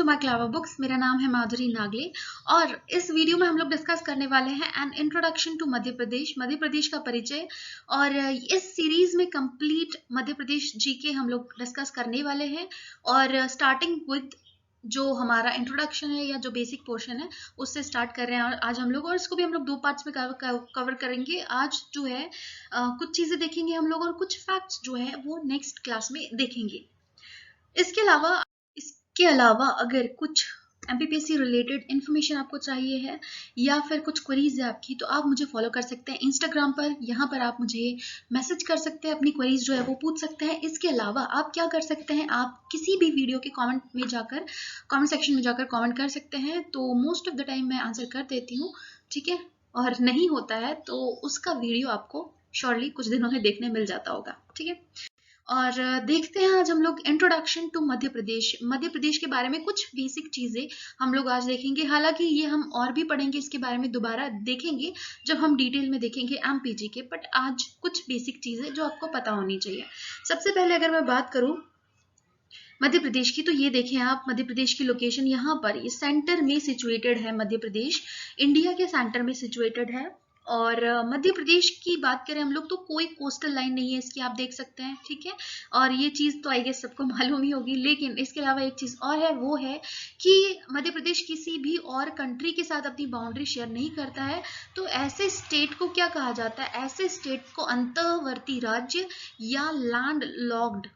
My क्लावर books. मेरा नाम है माधुरी नागले और इस वीडियो में हम लोग डिस्कस करने वाले हैं an introduction to Madhya Pradesh का परिचय। और इस सीरीज में कंप्लीट मध्य प्रदेश जीके हम लोग डिस्कस करने वाले हैं। और स्टार्टिंग विद जो हमारा इंट्रोडक्शन है या जो बेसिक पोर्शन है उससे स्टार्ट कर रहे हैं आज हम लोग, और इसको भी हम लोग दो पार्ट्स में कवर करेंगे। आज जो है कुछ चीजें देखेंगे हम लोग और कुछ फैक्ट्स जो है वो नेक्स्ट क्लास में देखेंगे। इसके अलावा अगर कुछ एमपीपीएससी रिलेटेड इन्फॉर्मेशन आपको चाहिए है या फिर कुछ क्वेरीज है आपकी, तो आप मुझे फॉलो कर सकते हैं इंस्टाग्राम पर। यहाँ पर आप मुझे मैसेज कर सकते हैं, अपनी क्वेरीज जो है वो पूछ सकते हैं। इसके अलावा आप क्या कर सकते हैं, आप किसी भी वीडियो के कमेंट सेक्शन में जाकर कमेंट कर सकते हैं। तो मोस्ट ऑफ द टाइम मैं आंसर कर देती हूँ, ठीक है। और नहीं होता है तो उसका वीडियो आपको श्योरली कुछ दिनों में देखने मिल जाता होगा, ठीक है। और देखते हैं आज हम लोग इंट्रोडक्शन टू मध्य प्रदेश के बारे में कुछ बेसिक चीजें हम लोग आज देखेंगे। हालांकि ये हम और भी पढ़ेंगे, इसके बारे में दोबारा देखेंगे जब हम डिटेल में देखेंगे एमपीजी के, बट आज कुछ बेसिक चीजें जो आपको पता होनी चाहिए। सबसे पहले अगर मैं बात करूं मध्य प्रदेश की, तो ये देखें आप, मध्य प्रदेश की लोकेशन यहाँ पर ये सेंटर में सिचुएटेड है। मध्य प्रदेश इंडिया के सेंटर में सिचुएटेड है। और मध्य प्रदेश की बात करें हम लोग तो कोई कोस्टल लाइन नहीं है इसकी, आप देख सकते हैं, ठीक है। और ये चीज तो आई गेस सबको मालूम ही होगी। लेकिन इसके अलावा एक चीज और है, वो है कि मध्य प्रदेश किसी भी और कंट्री के साथ अपनी बाउंड्री शेयर नहीं करता है। तो ऐसे स्टेट को क्या कहा जाता है, ऐसे स्टेट को अंतर्वर्ती राज्य या लैंड लॉक्ड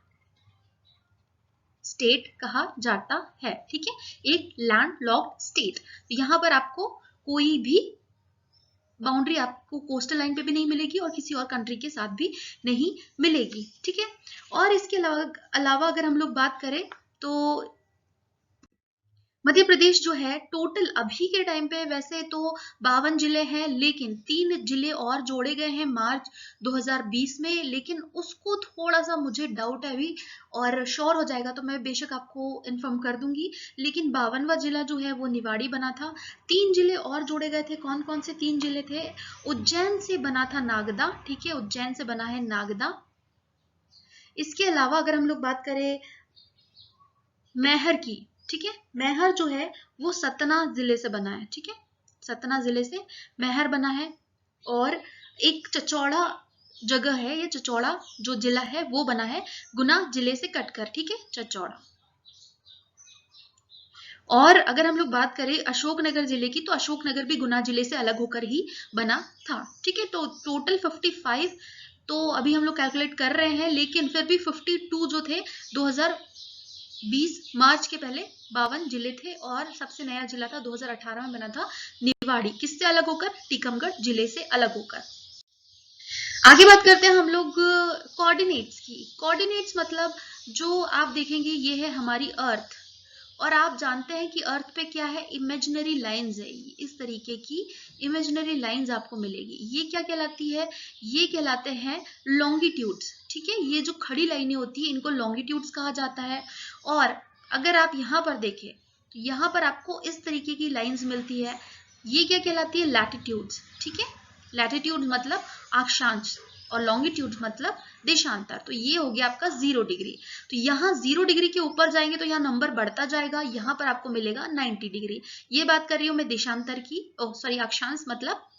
स्टेट कहा जाता है, ठीक है। एक लैंड लॉक्ड स्टेट। यहाँ पर आपको कोई भी बाउंड्री आपको कोस्टल लाइन पे भी नहीं मिलेगी और किसी और कंट्री के साथ भी नहीं मिलेगी, ठीक है। और इसके अलावा अगर हम लोग बात करें तो मध्य प्रदेश जो है टोटल अभी के टाइम पे वैसे तो 52 जिले हैं, लेकिन 3 जिले और जोड़े गए हैं मार्च 2020 में। लेकिन उसको थोड़ा सा मुझे डाउट है अभी, और श्योर हो जाएगा तो मैं बेशक आपको इन्फॉर्म कर दूंगी। लेकिन 52वां जिला जो है वो निवाड़ी बना था। 3 जिले और जोड़े गए थे। कौन कौन से 3 जिले थे? उज्जैन से बना था नागदा, ठीक है, उज्जैन से बना है नागदा। इसके अलावा अगर हम लोग बात करें मैहर की, ठीक है, मैहर जो है वो सतना जिले से बना है, ठीक है, सतना जिले से मैहर बना है। और एक चचौड़ा जगह है, ये चचौड़ा जो जिला है वो बना है गुना जिले से कटकर, ठीक है, चचौड़ा। और अगर हम लोग बात करें अशोकनगर जिले की, तो अशोकनगर भी गुना जिले से अलग होकर ही बना था, ठीक है। तो टोटल 55 तो अभी हम लोग कैलकुलेट कर रहे हैं, लेकिन फिर भी 52 जो थे 2020 मार्च के पहले 52 जिले थे। और सबसे नया जिला था 2018 में बना था निवाड़ी। किससे अलग होकर? टीकमगढ़ जिले से अलग होकर। आगे बात करते हैं हम लोग कोऑर्डिनेट्स की। कोऑर्डिनेट्स मतलब जो आप देखेंगे ये है हमारी अर्थ, और आप जानते हैं कि अर्थ पे क्या है, इमेजिनरी लाइंस है। इस तरीके की इमेजिनरी लाइंस आपको मिलेगी। ये क्या कहलाती है? ये कहलाते हैं लॉन्गिट्यूड्स, ठीक है। ये जो खड़ी लाइनें होती है इनको लॉन्गिट्यूड्स कहा जाता है। और अगर आप यहाँ पर देखें तो यहाँ पर आपको इस तरीके की लाइंस मिलती है। ये क्या कहलाती है? लैटिट्यूड्स, ठीक है। लैटिट्यूड मतलब अक्षांश और लॉन्गिट्यूड मतलब देशांतर। तो ये हो गया आपका 0 डिग्री। तो यहाँ 0 डिग्री के ऊपर जाएंगे तो यहाँ नंबर बढ़ता जाएगा, यहाँ पर आपको मिलेगा 90 डिग्री। ये बात कर रही हूँ मैं देशांतर की, अक्षांश मतलब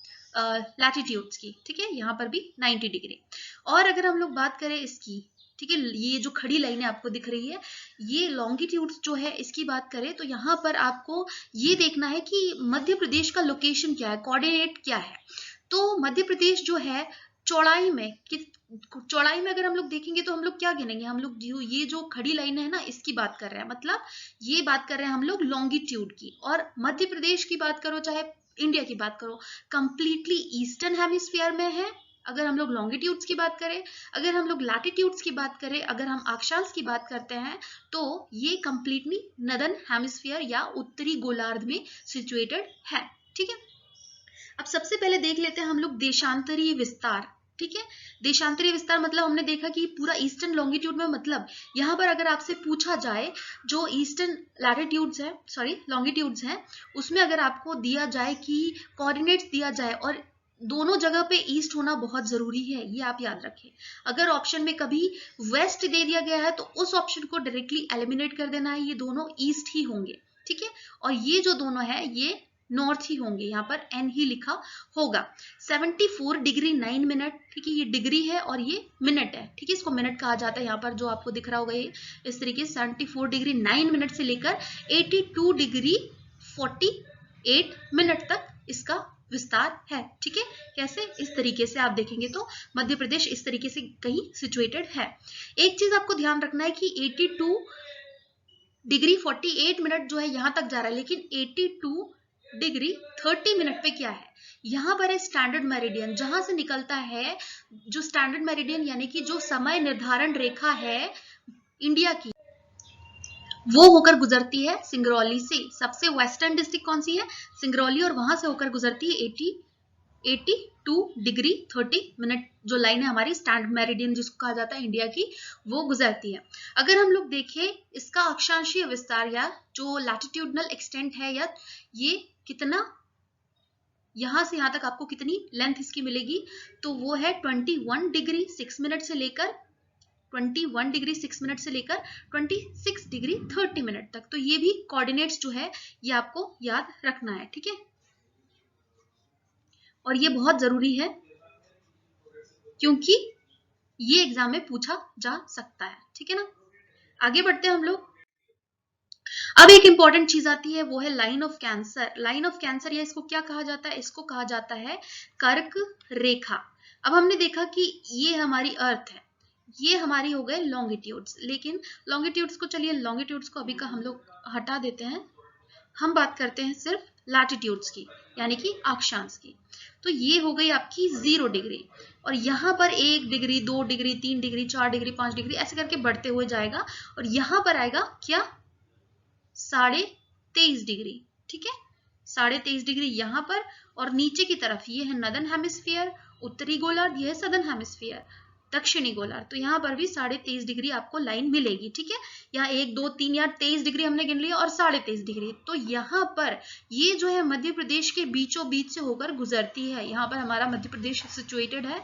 लैटिट्यूड्स की, ठीक है। यहाँ पर भी 90 डिग्री। और अगर हम लोग बात करें इसकी, ठीक है, ये जो खड़ी लाइनें आपको दिख रही है ये लॉन्गिट्यूड्स जो है, इसकी बात करें तो यहाँ पर आपको ये देखना है कि मध्य प्रदेश का लोकेशन क्या है, कोऑर्डिनेट क्या है। तो मध्य प्रदेश जो है चौड़ाई में अगर हम लोग देखेंगे तो हम लोग क्या गिनेंगे, हम लोग ये जो खड़ी लाइन है ना इसकी बात कर रहे हैं, मतलब ये बात कर रहे हैं हम लोग लॉन्गिट्यूड की। और मध्य प्रदेश की बात करो चाहे इंडिया की बात करो, कंप्लीटली ईस्टर्न हेमिस्फीयर में है अगर हम लोग लॉन्गिट्यूड्स की बात करें। अगर हम लोग लैटिट्यूड्स की बात करें, अगर हम अक्षांश की बात करते हैं, तो ये कंप्लीटली नदर्न हेमिस्फीयर या उत्तरी गोलार्ध में सिचुएटेड है, ठीक है। अब सबसे पहले देख लेते हैं हम लोग देशांतरीय विस्तार, ठीक है। देशांतरीय विस्तार मतलब हमने देखा कि पूरा ईस्टर्न लॉन्गिट्यूड में, मतलब यहाँ पर अगर आपसे पूछा जाए जो ईस्टर्न लैटिट्यूड्स है, सॉरी लॉन्गिट्यूड्स हैं, उसमें अगर आपको दिया जाए कि कोऑर्डिनेट्स दिया जाए और दोनों जगह पे ईस्ट होना बहुत जरूरी है, ये आप याद रखें। अगर ऑप्शन में कभी वेस्ट दे दिया गया है तो उस ऑप्शन को डायरेक्टली एलिमिनेट कर देना है, ये दोनों ईस्ट ही होंगे, ठीक है। और ये जो दोनों है ये नॉर्थ ही होंगे, यहाँ पर एन ही लिखा होगा। 74 डिग्री 9 मिनट, ठीक है, ये डिग्री है और ये मिनट है, ठीक है, इसको मिनट कहा जाता है। यहाँ पर जो आपको दिख रहा होगा ये इस तरीके से 74 डिग्री 9 मिनट से लेकर 82 डिग्री 48 मिनट तक इसका विस्तार है, ठीक है। कैसे? इस तरीके से आप देखेंगे तो मध्य प्रदेश इस तरीके से कहीं सिचुएटेड है। एक चीज आपको ध्यान रखना है कि 82 डिग्री 48 मिनट जो है यहां तक जा रहा है, लेकिन 82 डिग्री 30 मिनट पे क्या है, यहां पर है स्टैंडर्ड मेरिडियन, जहां से निकलता है जो स्टैंडर्ड मेरिडियन यानी कि जो समय निर्धारण रेखा है इंडिया की, वो होकर गुजरती है सिंगरौली से। सबसे वेस्टर्न डिस्ट्रिक्ट कौन सी है? सिंगरौली, और वहां से होकर गुजरती है 82 डिग्री 30 मिनट जो लाइन है हमारी स्टैंडर्ड मेरिडियन जिसको कहा जाता है इंडिया की, वो गुजरती है। अगर हम लोग देखें इसका अक्षांशीय विस्तार या जो लैटिट्यूडनल एक्सटेंट है, या ये कितना, यहां से यहां तक आपको कितनी लेंथ इसकी मिलेगी, तो वो है 21 डिग्री 6 मिनट से लेकर 21 डिग्री 6 मिनट से लेकर 26 डिग्री 30 मिनट तक। तो ये भी कोऑर्डिनेट्स जो है ये आपको याद रखना है, ठीक है। और ये बहुत जरूरी है क्योंकि ये एग्जाम में पूछा जा सकता है, ठीक है ना। आगे बढ़ते हैं हम लोग। अब एक इंपॉर्टेंट चीज आती है, वो है line of cancer. Line of cancer या इसको क्या कहा जाता है? इसको कहा जाता है कर्क रेखा। अब हमने देखा कि ये हमारी अर्थ है, ये हमारी हो गए लॉन्गिट्यूड्स, लेकिन लॉन्गिट्यूड्स को, चलिए लॉन्गिट्यूड्स को अभी का हम लोग हटा देते हैं, हम बात करते हैं सिर्फ लैटिट्यूड्स की, यानी कि अक्षांश की। तो ये हो गई आपकी 0 डिग्री, और यहाँ पर 1 degree 2 degree 3 degree 4 degree 5 degree ऐसे करके बढ़ते हुए जाएगा, और यहाँ पर आएगा क्या? 23.5 डिग्री, ठीक है, 23.5 डिग्री यहाँ पर, और नीचे की तरफ ये है नदर्न हेमिस्फीयर, उत्तरी गोलार्ध, ये है सदर्न हेमिस्फीयर, दक्षिणी गोलार्ध। तो यहाँ पर भी 23.5 डिग्री आपको लाइन मिलेगी, ठीक है। यहाँ 1 2 3 या 23 डिग्री हमने गिन लिया, और 23.5 डिग्री, तो यहाँ पर ये जो है मध्य प्रदेश के बीचों बीच से होकर गुजरती है। यहाँ पर हमारा मध्य प्रदेश सिचुएटेड है।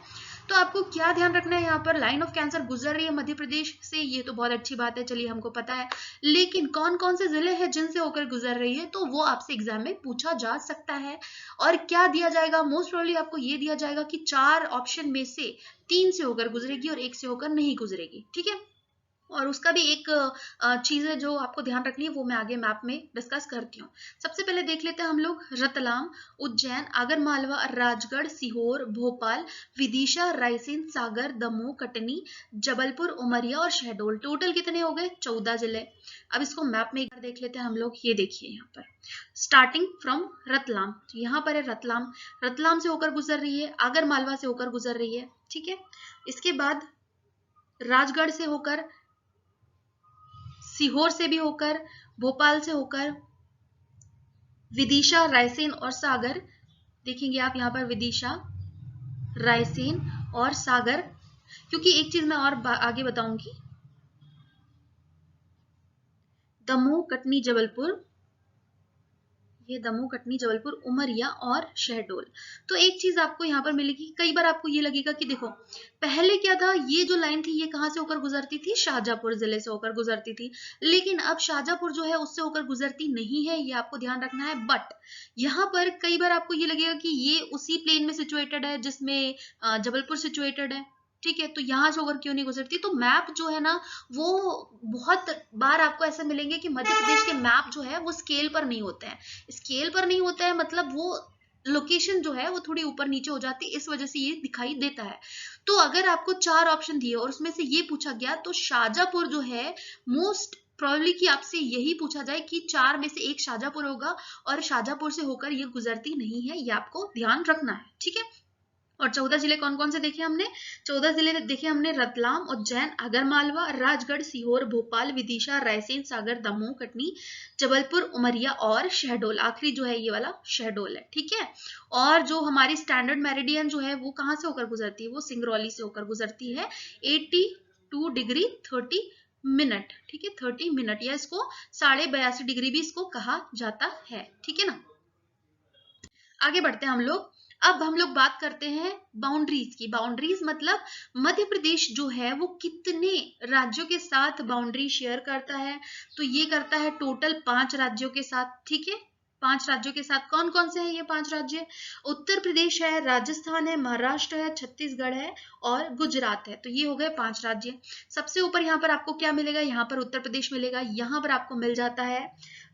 तो आपको क्या ध्यान रखना है, यहाँ पर लाइन ऑफ कैंसर गुजर रही है मध्य प्रदेश से, ये तो बहुत अच्छी बात है, चलिए हमको पता है, लेकिन कौन कौन से जिले हैं जिनसे होकर गुजर रही है, तो वो आपसे एग्जाम में पूछा जा सकता है। और क्या दिया जाएगा? मोस्ट प्रोबेबली आपको ये दिया जाएगा कि 4 ऑप्शन में से 3 से होकर गुजरेगी और 1 से होकर नहीं गुजरेगी, ठीक है। और उसका भी एक चीज है जो आपको ध्यान रखनी है, वो मैं आगे मैप में डिस्कस करती हूँ। सबसे पहले देख लेते हैं हम लोग रतलाम, उज्जैन, आगरमालवा, राजगढ़, सीहोर, भोपाल, विदिशा, रायसेन, सागर, दमोह, कटनी, जबलपुर, उमरिया और शहडोल। टोटल कितने हो गए? 14 जिले। अब इसको मैप में एक बार देख लेते हैं हम लोग। ये देखिए यहाँ पर स्टार्टिंग फ्रॉम रतलाम, तो यहाँ पर है रतलाम, रतलाम से होकर गुजर रही है, आगरमालवा से होकर गुजर रही है, ठीक है। इसके बाद राजगढ़ से होकर, सीहोर से भी होकर, भोपाल से होकर, विदिशा, रायसेन और सागर, देखेंगे आप यहाँ पर विदिशा, रायसेन और सागर, क्योंकि एक चीज मैं और आगे बताऊंगी, दमोह, कटनी, जबलपुर, ये दमोह, कटनी, जबलपुर, उमरिया और शहडोल। तो एक चीज आपको यहाँ पर मिलेगी, कई बार आपको ये लगेगा कि देखो पहले क्या था, ये जो लाइन थी ये कहाँ से होकर गुजरती थी? शाहजहांपुर जिले से होकर गुजरती थी, लेकिन अब शाहजहांपुर जो है उससे होकर गुजरती नहीं है, ये आपको ध्यान रखना है। बट यहाँ पर कई बार आपको ये लगेगा कि ये उसी प्लेन में सिचुएटेड है जिसमें जबलपुर सिचुएटेड है, ठीक है, तो यहां से होकर क्यों नहीं गुजरती? तो मैप जो है ना, वो बहुत बार आपको ऐसे मिलेंगे कि मध्य प्रदेश के मैप जो है वो स्केल पर नहीं होते हैं। स्केल पर नहीं होता है मतलब वो लोकेशन जो है वो थोड़ी ऊपर नीचे हो जाती है, इस वजह से ये दिखाई देता है। तो अगर आपको 4 ऑप्शन दिए और उसमें से ये पूछा गया, तो शाहजहांपुर जो है मोस्ट प्रॉब्ली कि आपसे यही पूछा जाए कि 4 में से 1 शाहजहांपुर होगा, और शाहजहांपुर से होकर ये गुजरती नहीं है, ये आपको ध्यान रखना है, ठीक है। और 14 जिले कौन कौन से देखे हमने? 14 जिले देखे हमने रतलाम, उज्जैन, आगरमालवा, राजगढ़, सीहोर, भोपाल, विदिशा, रायसेन, सागर, दमोह, कटनी, जबलपुर, उमरिया और शहडोल। आखिरी जो है ये वाला शहडोल है, ठीक है। और जो हमारी स्टैंडर्ड मेरिडियन जो है वो कहाँ से होकर गुजरती है? वो सिंगरौली से होकर गुजरती है, 82 डिग्री 30 मिनट, ठीक है, 30 मिनट, या इसको 82.5 डिग्री भी इसको कहा जाता है, ठीक है ना। आगे बढ़ते हैं हम लोग। अब हम लोग बात करते हैं बाउंड्रीज की। बाउंड्रीज मतलब मध्य प्रदेश जो है वो कितने राज्यों के साथ बाउंड्री शेयर करता है, तो ये करता है टोटल 5 राज्यों के साथ। ठीक है, 5 राज्यों के साथ। कौन कौन से हैं ये 5 राज्य? उत्तर प्रदेश है, राजस्थान है, महाराष्ट्र है, छत्तीसगढ़ है और गुजरात है। तो ये हो गए 5 राज्य। सबसे ऊपर यहाँ पर आपको क्या मिलेगा? यहाँ पर उत्तर प्रदेश मिलेगा, यहाँ पर आपको मिल जाता है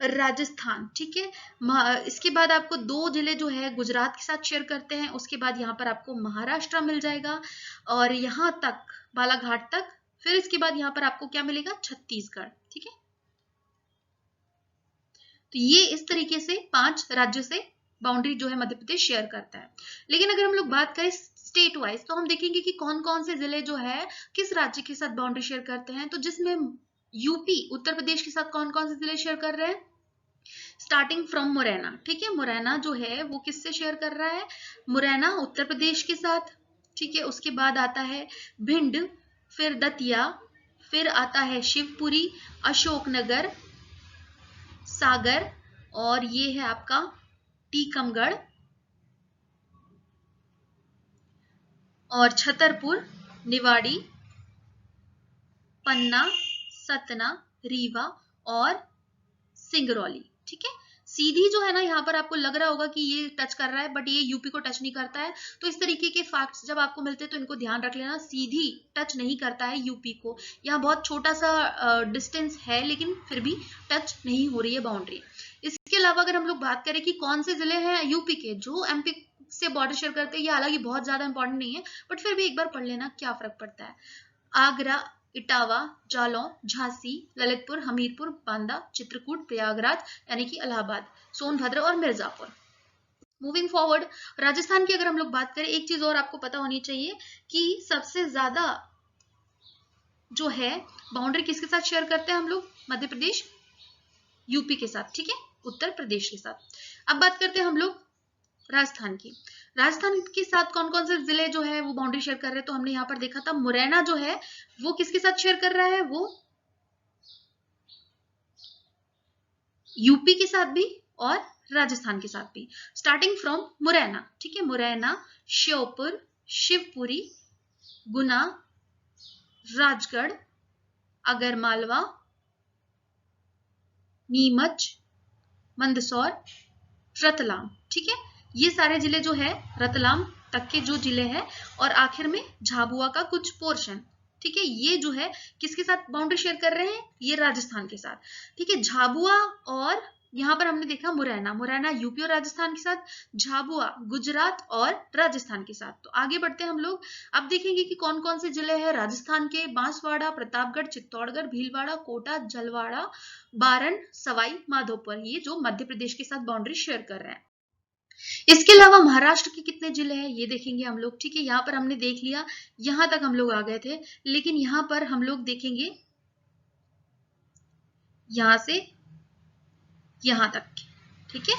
राजस्थान। ठीक है, इसके बाद आपको 2 जिले जो है गुजरात के साथ शेयर करते हैं, उसके बाद यहाँ पर आपको महाराष्ट्र मिल जाएगा और यहाँ तक बालाघाट तक। फिर इसके बाद यहाँ पर आपको क्या मिलेगा? छत्तीसगढ़। ठीक है, तो ये इस तरीके से 5 राज्यों से बाउंड्री जो है मध्य प्रदेश शेयर करता है। लेकिन अगर हम लोग बात करें स्टेट वाइज, तो हम देखेंगे कि कौन कौन से जिले जो है किस राज्य के साथ बाउंड्री शेयर करते हैं। तो जिसमें यूपी उत्तर प्रदेश के साथ कौन कौन से जिले शेयर कर रहे हैं? Starting from Morena. ठीक है, मुरैना जो है वो किससे शेयर कर रहा है? मुरैना उत्तर प्रदेश के साथ। ठीक है, उसके बाद आता है भिंड, फिर दतिया, फिर आता है शिवपुरी, अशोकनगर, सागर और ये है आपका टीकमगढ़ और छतरपुर, निवाड़ी, पन्ना, सतना, रीवा और सिंगरौली। ठीक है, सीधी जो है ना, यहाँ पर आपको लग रहा होगा कि ये टच कर रहा है, बट ये यूपी को टच नहीं करता है। तो इस तरीके के फैक्ट्स जब आपको मिलते हैं तो इनको ध्यान रख लेना, सीधी टच नहीं करता है यूपी को। यहाँ बहुत छोटा सा डिस्टेंस है लेकिन फिर भी टच नहीं हो रही है बाउंड्री। इसके अलावा अगर हम लोग बात करें कि कौन से जिले हैं यूपी के जो एमपी से बॉर्डर शेयर करते हैं, ये हालांकि बहुत ज्यादा इंपॉर्टेंट नहीं है, बट फिर भी एक बार पढ़ लेना, क्या फर्क पड़ता है। आगरा, इटावा, जालौन, झांसी, ललितपुर, हमीरपुर, बांदा, चित्रकूट, प्रयागराज यानी कि इलाहाबाद, सोनभद्र और मिर्जापुर। मूविंग फॉरवर्ड, राजस्थान की अगर हम लोग बात करें, एक चीज और आपको पता होनी चाहिए कि सबसे ज्यादा जो है बाउंड्री किसके साथ शेयर करते हैं हम लोग? मध्य प्रदेश यूपी के साथ। ठीक है, उत्तर प्रदेश के साथ। अब बात करते हैं हम लोग राजस्थान की। राजस्थान के साथ कौन कौन से जिले जो है वो बाउंड्री शेयर कर रहे हैं? तो हमने यहाँ पर देखा था मुरैना जो है वो किसके साथ शेयर कर रहा है? वो यूपी के साथ भी और राजस्थान के साथ भी। Starting from Morena. ठीक है, मुरैना, श्योपुर, शिवपुरी, गुना, राजगढ़, आगरमालवा, नीमच, मंदसौर, रतलाम। ठीक है, ये सारे जिले जो है रतलाम तक के जो जिले हैं और आखिर में झाबुआ का कुछ पोर्शन। ठीक है, ये जो है किसके साथ बाउंड्री शेयर कर रहे हैं? ये राजस्थान के साथ। ठीक है, झाबुआ और यहाँ पर हमने देखा मुरैना, मुरैना यूपी और राजस्थान के साथ, झाबुआ गुजरात और राजस्थान के साथ। तो आगे बढ़ते हैं हम लोग। अब देखेंगे कि कौन कौन से जिले हैं राजस्थान के। बांसवाड़ा, प्रतापगढ़, चित्तौड़गढ़, भीलवाड़ा, कोटा, जलवाड़ा, बारन, सवाई माधोपुर, ये जो मध्य प्रदेश के साथ बाउंड्री शेयर कर रहे हैं। इसके अलावा महाराष्ट्र के कितने जिले हैं ये देखेंगे हम लोग। ठीक है, यहाँ पर हमने देख लिया, यहां तक हम लोग आ गए थे, लेकिन यहां पर हम लोग देखेंगे यहां से यहां तक। ठीक है,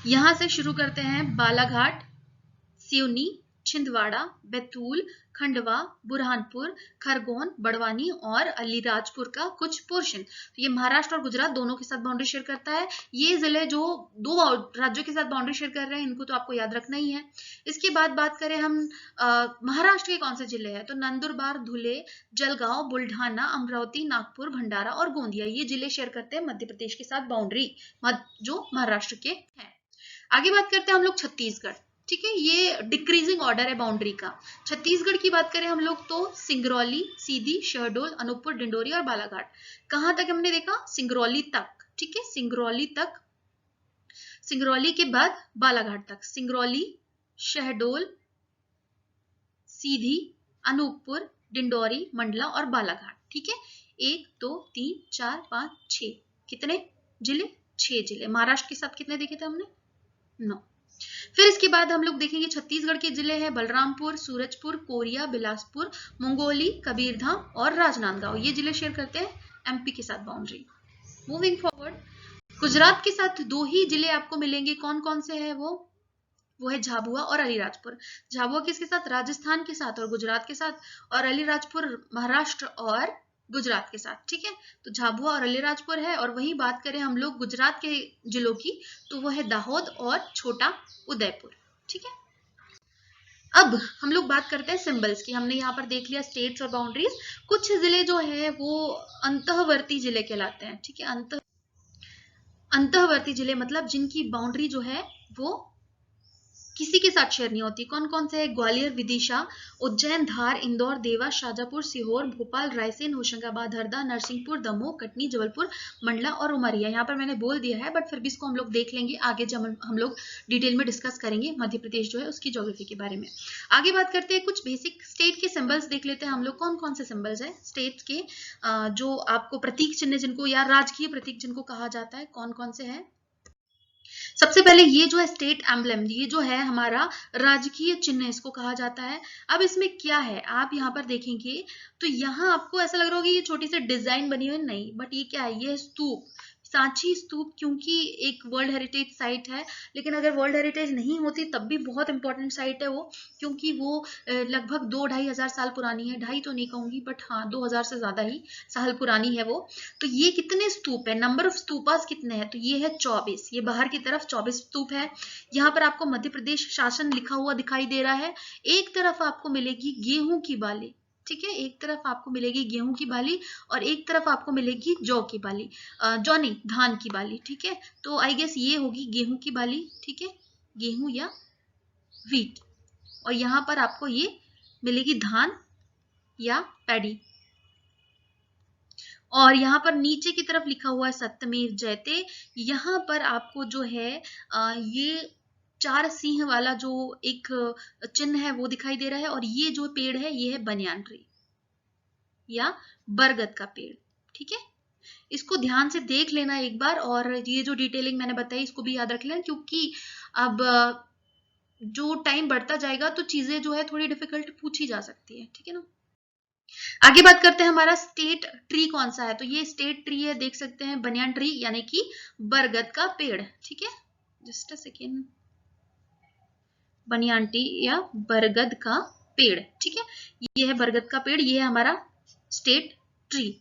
यहां से शुरू करते हैं बालाघाट, सिवनी, छिंदवाड़ा, बैतूल, खंडवा, बुरहानपुर, खरगोन, बड़वानी और अलीराजपुर का कुछ पोर्शन। तो ये महाराष्ट्र और गुजरात दोनों के साथ बाउंड्री शेयर करता है। ये जिले जो 2 राज्यों के साथ बाउंड्री शेयर कर रहे हैं इनको तो आपको याद रखना ही है। इसके बाद बात करें हम महाराष्ट्र के कौन से जिले हैं, तो नंदुरबार, धुले, जलगांव, बुल्ढाना, अमरावती, नागपुर, भंडारा और गोंदिया, ये जिले शेयर करते हैं मध्य प्रदेश के साथ बाउंड्री, जो महाराष्ट्र के हैं। आगे बात करते हैं हम लोग छत्तीसगढ़। ठीक है, ये डिक्रीजिंग ऑर्डर है बाउंड्री का। छत्तीसगढ़ की बात करें हम लोग तो सिंगरौली, सीधी, शहडोल, अनूपपुर, डिंडोरी और बालाघाट। कहां तक हमने देखा? सिंगरौली तक। ठीक है, सिंगरौली तक, सिंगरौली के बाद बालाघाट तक, सिंगरौली, शहडोल, सीधी, अनूपपुर, डिंडोरी, मंडला और बालाघाट। ठीक है, 1 2 3 4 5 6, कितने जिले? 6 जिले। महाराष्ट्र के साथ कितने देखे थे हमने? 9। फिर इसके बाद हम लोग देखेंगे छत्तीसगढ़ के जिले हैं बलरामपुर, सूरजपुर, कोरिया, बिलासपुर, मंगोली, कबीरधाम और राजनांदगांव, ये जिले शेयर करते हैं एमपी के साथ बाउंड्री। मूविंग फॉरवर्ड, गुजरात के साथ 2 ही जिले आपको मिलेंगे। कौन कौन से हैं वो है झाबुआ और अलीराजपुर। झाबुआ किसके साथ? राजस्थान के साथ और गुजरात के साथ, और अलीराजपुर महाराष्ट्र और गुजरात के साथ। ठीक है, तो झाबुआ और अलीराजपुर है। और वहीं बात करें हम लोग गुजरात के जिलों की, तो वो है दाहोद और छोटा उदयपुर। ठीक है, अब हम लोग बात करते हैं सिंबल्स की। हमने यहाँ पर देख लिया स्टेट्स और बाउंड्रीज। कुछ जिले जो है वो अंतःवर्ती जिले कहलाते हैं, ठीक है। अंतःवर्ती जिले मतलब जिनकी बाउंड्री जो है वो किसी के साथ शेयर नहीं होती। कौन कौन से है? ग्वालियर, विदिशा, उज्जैन, धार, इंदौर, देवास, शाजापुर, सीहोर, भोपाल, रायसेन, होशंगाबाद, हरदा, नरसिंहपुर, दमोह, कटनी, जबलपुर, मंडला और उमरिया। यहाँ पर मैंने बोल दिया है बट फिर भी इसको हम लोग देख लेंगे आगे जब हम लोग डिटेल में डिस्कस करेंगे मध्य प्रदेश जो है उसकी ज्योग्राफी के बारे में। आगे बात करते हैं, कुछ बेसिक स्टेट के सिंबल्स देख लेते हैं हम लोग। कौन कौन से सिंबल्स है स्टेट के जो आपको प्रतीक चिन्ह जिनको या राजकीय प्रतीक जिनको कहा जाता है, कौन कौन से हैं? सबसे पहले ये जो है स्टेट एम्बलम, ये जो है हमारा राजकीय चिन्ह इसको कहा जाता है। अब इसमें क्या है आप यहाँ पर देखेंगे तो यहाँ आपको ऐसा लग रहा होगा ये छोटी सी डिजाइन बनी हुई, नहीं, बट ये क्या है? ये स्तूप, सांची स्तूप, क्योंकि एक वर्ल्ड हेरिटेज साइट है। लेकिन अगर वर्ल्ड हेरिटेज नहीं होती तब भी बहुत इंपॉर्टेंट साइट है वो, क्योंकि वो लगभग 2-2.5 साल पुरानी है। 2.5 तो नहीं कहूंगी बट हाँ 2000 से ज्यादा ही साल पुरानी है वो। तो ये कितने स्तूप है, नंबर ऑफ स्तूपास कितने हैं? तो ये है 24। ये बाहर की तरफ 24 स्तूप है। यहाँ पर आपको मध्य प्रदेश शासन लिखा हुआ दिखाई दे रहा है। एक तरफ आपको मिलेगी गेहूं की बाली, ठीक है, एक तरफ आपको मिलेगी गेहूं की बाली और एक तरफ आपको मिलेगी जौ की बाली, जौ नहीं धान की बाली, ठीक है। तो आई गेस ये होगी गेहूं की बाली, ठीक है, गेहूं या व्हीट। और यहाँ पर आपको ये मिलेगी धान या पैडी। और यहाँ पर नीचे की तरफ लिखा हुआ है सत्यमेव जयते। यहाँ पर आपको जो है ये 4 सिंह वाला जो एक चिन्ह है वो दिखाई दे रहा है। और ये जो पेड़ है ये है बनियान ट्री या बरगद का पेड़, ठीक है। इसको ध्यान से देख लेना एक बार, और ये जो डिटेलिंग मैंने बताई इसको भी याद रख लेना, क्योंकि अब जो टाइम बढ़ता जाएगा तो चीजें जो है थोड़ी डिफिकल्ट पूछी जा सकती है, ठीक है ना। आगे बात करते हैं हमारा स्टेट ट्री कौन सा है। तो ये स्टेट ट्री है, देख सकते हैं, बनियान ट्री यानी कि बरगद का पेड़, ठीक है। Just a second, banyan tree या बरगद का पेड़, ठीक है। ये है बरगद का पेड़, ये है हमारा स्टेट ट्री।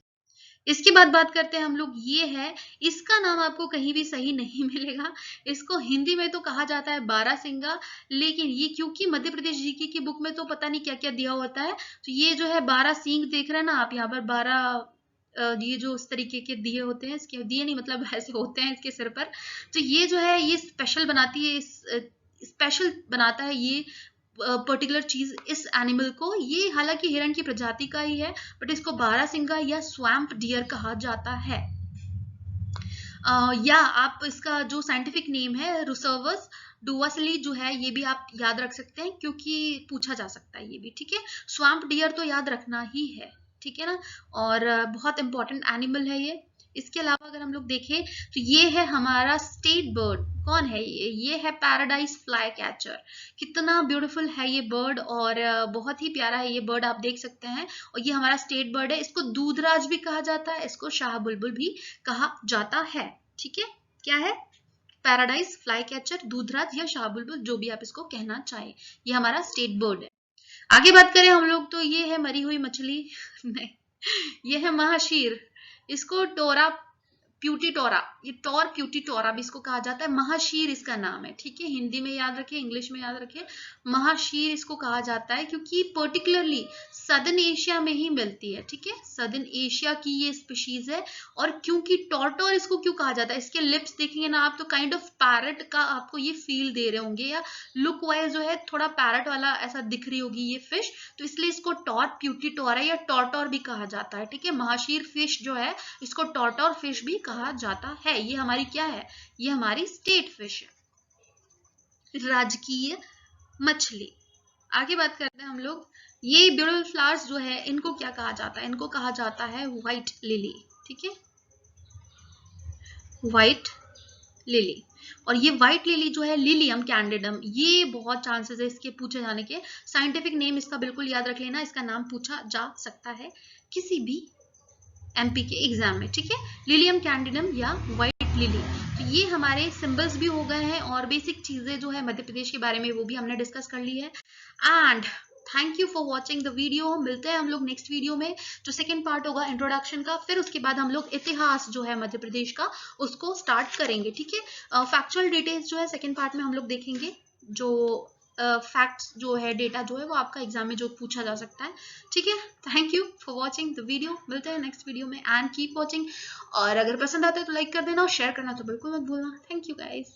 इसके बाद बात करते हैं हम लोग, ये है, इसका नाम आपको कहीं भी सही नहीं मिलेगा। इसको हिंदी में तो कहा जाता है बारासिंगा, लेकिन ये क्योंकि मध्य प्रदेश जीके की बुक में तो पता नहीं क्या क्या दिया होता है, तो ये जो है 12 सींग देख रहे हैं ना आप यहाँ पर, 12 ये जो उस तरीके के दिए होते हैं, इसके दिए नहीं मतलब ऐसे होते हैं इसके सिर पर। तो ये जो है ये स्पेशल बनाती है, स्पेशल बनाता है ये पर्टिकुलर चीज इस एनिमल को। ये हालांकि हिरण की प्रजाति का ही है बट इसको बारासिंगा या स्वैम्प डियर कहा जाता है। या आप इसका जो साइंटिफिक नेम है रुसर्वस डुवासली जो है, ये भी आप याद रख सकते हैं क्योंकि पूछा जा सकता है ये भी, ठीक है। स्वैम्प डियर तो याद रखना ही है, ठीक है ना। और बहुत इंपॉर्टेंट एनिमल है ये। इसके अलावा अगर हम लोग देखें तो ये है हमारा स्टेट बर्ड। कौन है ये है पैराडाइज फ्लाई कैचर। कितना ब्यूटीफुल है ये बर्ड और बहुत ही प्यारा है ये बर्ड, आप देख सकते हैं। और ये हमारा स्टेट बर्ड है। इसको दूधराज भी कहा जाता है, इसको शाह बुलबुल भी कहा जाता है, ठीक है। क्या है? पैराडाइज फ्लाई कैचर, दूधराज या शाह बुलबुल, जो भी आप इसको कहना चाहे, ये हमारा स्टेट बर्ड है। आगे बात करें हम लोग तो ये है मरी हुई मछली नहीं, ये है महाशीर। इसको टोरा प्यूटी टोरा, ये टोर प्यूटी टोरा भी इसको कहा जाता है। महाशीर इसका नाम है, ठीक है। हिंदी में याद रखिए, इंग्लिश में याद रखिए, महाशीर इसको कहा जाता है क्योंकि पर्टिकुलरली सदर्न एशिया में ही मिलती है, ठीक है। सदर्न एशिया की ये स्पीशीज है। और क्योंकि टॉर्टोर इसको क्यों कहा जाता है, इसके लिप्स देखेंगे ना आप तो काइंड ऑफ पैरट का आपको ये फील दे रहे होंगे, या लुक वाइज जो है थोड़ा पैरट वाला ऐसा दिख रही होगी ये फिश, तो इसलिए इसको टॉर प्यूटी टोरा या टॉर्टोर भी कहा जाता है, ठीक है। महाशीर फिश जो है इसको टॉर्टोर फिश भी कहा जाता है। ये हमारी क्या है? ये हमारी स्टेट फिश है, राजकीय मछली। आगे बात करते हैं हम लोग, ये ब्यूटीफुल फ्लावर्स जो है इनको क्या कहा जाता है? इनको कहा जाता है व्हाइट लिली, ठीक है, व्हाइट लिली। और ये व्हाइट लिली जो है लिलियम कैंडिडम, ये बहुत चांसेस है इसके पूछे जाने के। साइंटिफिक नेम इसका बिल्कुल याद रख लेना, इसका नाम पूछा जा सकता है किसी भी एमपी के एग्जाम में, ठीक है। लिलियम कैंडिडम या व्हाइट लिली। तो ये हमारे सिंबल्स भी हो गए हैं और बेसिक चीजें जो है मध्य प्रदेश के बारे में वो भी हमने डिस्कस कर ली है। And thank you for watching the video. मिलते हैं हम लोग नेक्स्ट वीडियो में, जो सेकेंड पार्ट होगा इंट्रोडक्शन का। फिर उसके बाद हम लोग इतिहास जो है मध्य प्रदेश का उसको स्टार्ट करेंगे, ठीक है। फैक्चुअल डिटेल्स जो है सेकेंड पार्ट में हम लोग देखेंगे, जो फैक्ट्स जो है, डेटा जो है वो आपका एग्जाम में जो पूछा जा सकता है। ठीक है, thank you for watching the video. मिलते हैं नेक्स्ट वीडियो में एंड कीप वॉचिंग। और अगर पसंद आता है तो लाइक कर देना और शेयर करना तो बिल्कुल मत भूलना। Thank you guys.